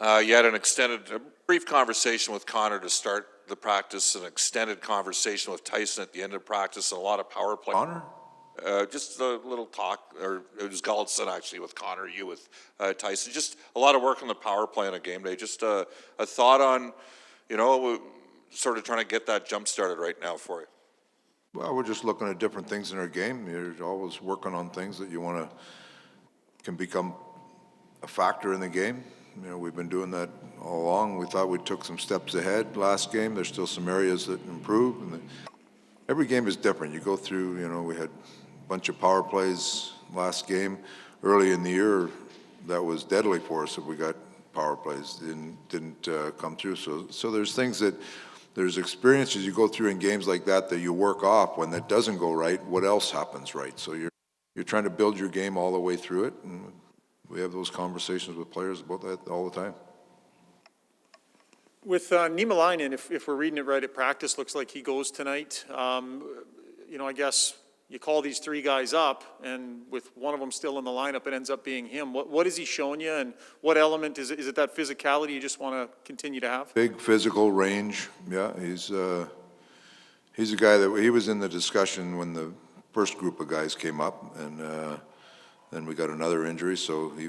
You had a brief conversation with Connor to start the practice, an extended conversation with Tyson at the end of practice, and a lot of power play. Connor? Just a little talk, or it was Gulletson actually with Connor, you with Tyson. Just a lot of work on the power play on a game day. Just a thought on, sort of trying to get that jump started right now for you. Well, we're just looking at different things in our game. You're always working on things that you can become a factor in the game. We've been doing that all along. We thought we took some steps ahead last game. There's still some areas that improve. And every game is different. You go through, we had a bunch of power plays last game. Early in the year, that was deadly for us if we got power plays. Didn't come through. So there's things there's experiences you go through in games like that you work off. When that doesn't go right, what else happens right? So you're trying to build your game all the way through it. And we have those conversations with players about that all the time. With Niemelainen, if we're reading it right at practice, looks like he goes tonight. I guess you call these three guys up, and with one of them still in the lineup, it ends up being him. What has he shown you, and what element is it that physicality you just want to continue to have? Big physical range. Yeah, he's a guy that he was in the discussion when the first group of guys came up, and then we got another injury, so he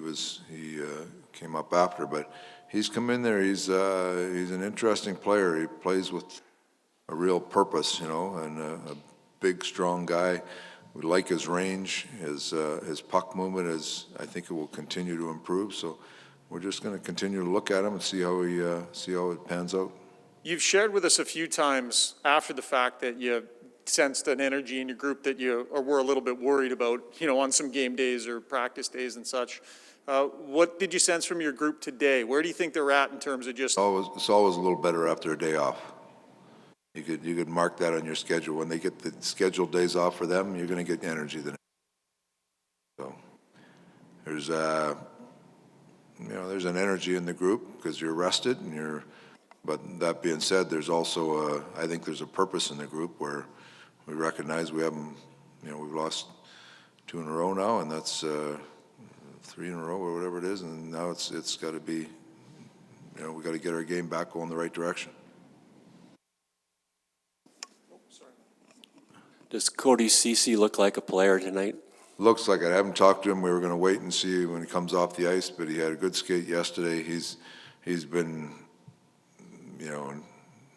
came up after. But he's come in there. He's an interesting player. He plays with a real purpose, and a big, strong guy. We like his range, his puck movement. I think it will continue to improve. So we're just going to continue to look at him and see how it pans out. You've shared with us a few times after the fact that you sensed an energy in your group that you were a little bit worried about, on some game days or practice days and such. What did you sense from your group today? Where do you think they're at in terms of just? It's always a little better after a day off. You could mark that on your schedule. When they get the scheduled days off for them, you're going to get energy the next day. So there's an energy in the group because you're rested but that being said, there's also I think there's a purpose in the group where we recognize we've lost 2 in a row now, and that's 3 in a row or whatever it is, and now it's got to be, we got to get our game back going the right direction. Does Cody Ceci look like a player tonight? Looks like it. I haven't talked to him. We were going to wait and see when he comes off the ice, but he had a good skate yesterday. He's been,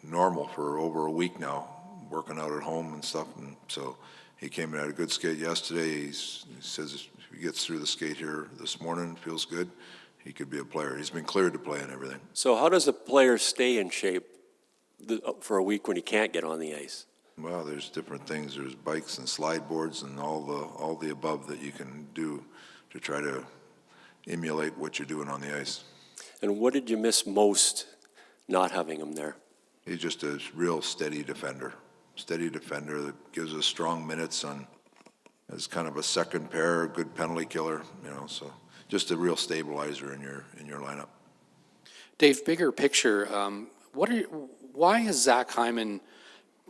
normal for over a week now, working out at home and stuff, and so he came and had a good skate yesterday. He says if he gets through the skate here this morning, feels good, he could be a player. He's been cleared to play and everything. So how does a player stay in shape for a week when he can't get on the ice? Well, there's different things. There's bikes and slide boards and all the above that you can do to try to emulate what you're doing on the ice. And what did you miss most not having him there? He's just a real steady defender that gives us strong minutes as kind of a second pair, good penalty killer, so just a real stabilizer in your lineup. Dave, bigger picture, why has Zach Hyman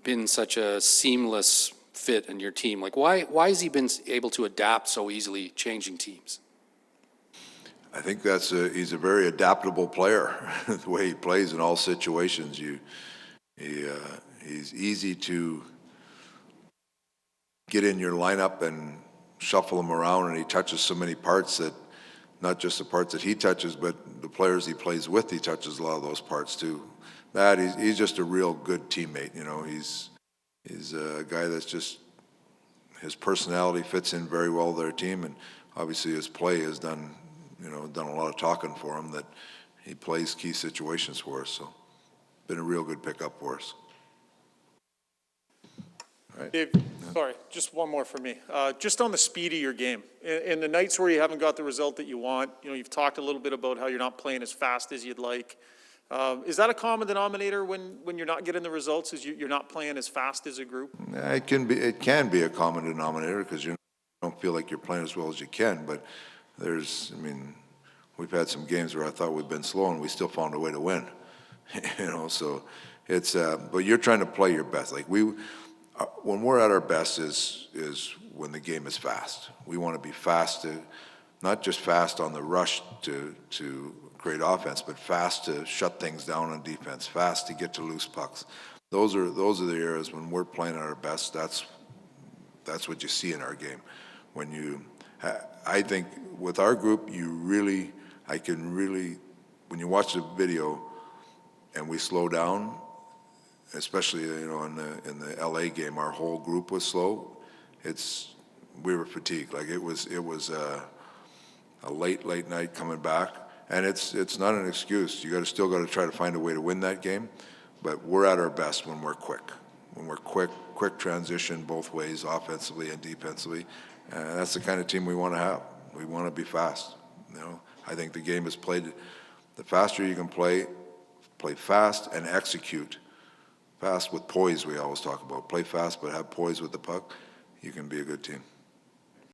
been such a seamless fit in your team? Like, why has he been able to adapt so easily, changing teams? I think he's a very adaptable player. The way he plays in all situations, he's easy to get in your lineup and shuffle him around, and he touches so many parts that not just the parts that he touches, but the players he plays with, he touches a lot of those parts too. He's just a real good teammate. He's a guy that's just, his personality fits in very well with our team, and obviously his play has done a lot of talking for him, that he plays key situations for us. So been a real good pickup for us. Right. Dave, sorry, just one more for me. Just on the speed of your game, in the nights where you haven't got the result that you want, you've talked a little bit about how you're not playing as fast as you'd like. Is that a common denominator when you're not getting the results? Is you're not playing as fast as a group? It can be a common denominator because you don't feel like you're playing as well as you can. But we've had some games where I thought we've been slow and we still found a way to win. So it's but you're trying to play your best. Like when we're at our best is when the game is fast. We want to be fast, not just fast on the rush to create offense, but fast to shut things down on defense, fast to get to loose pucks. Those are the areas when we're playing at our best. That's what you see in our game. When you, I think with our group, when you watch the video and we slow down, especially in the LA game, our whole group was slow. We were fatigued. Like it was a late night coming back, and it's not an excuse. Still got to try to find a way to win that game, but we're at our best when we're quick. When we're quick transition both ways, offensively and defensively, and that's the kind of team we want to have. We want to be fast. I think the game is played. The faster you can play fast and execute. Fast with poise, we always talk about. Play fast, but have poise with the puck. You can be a good team.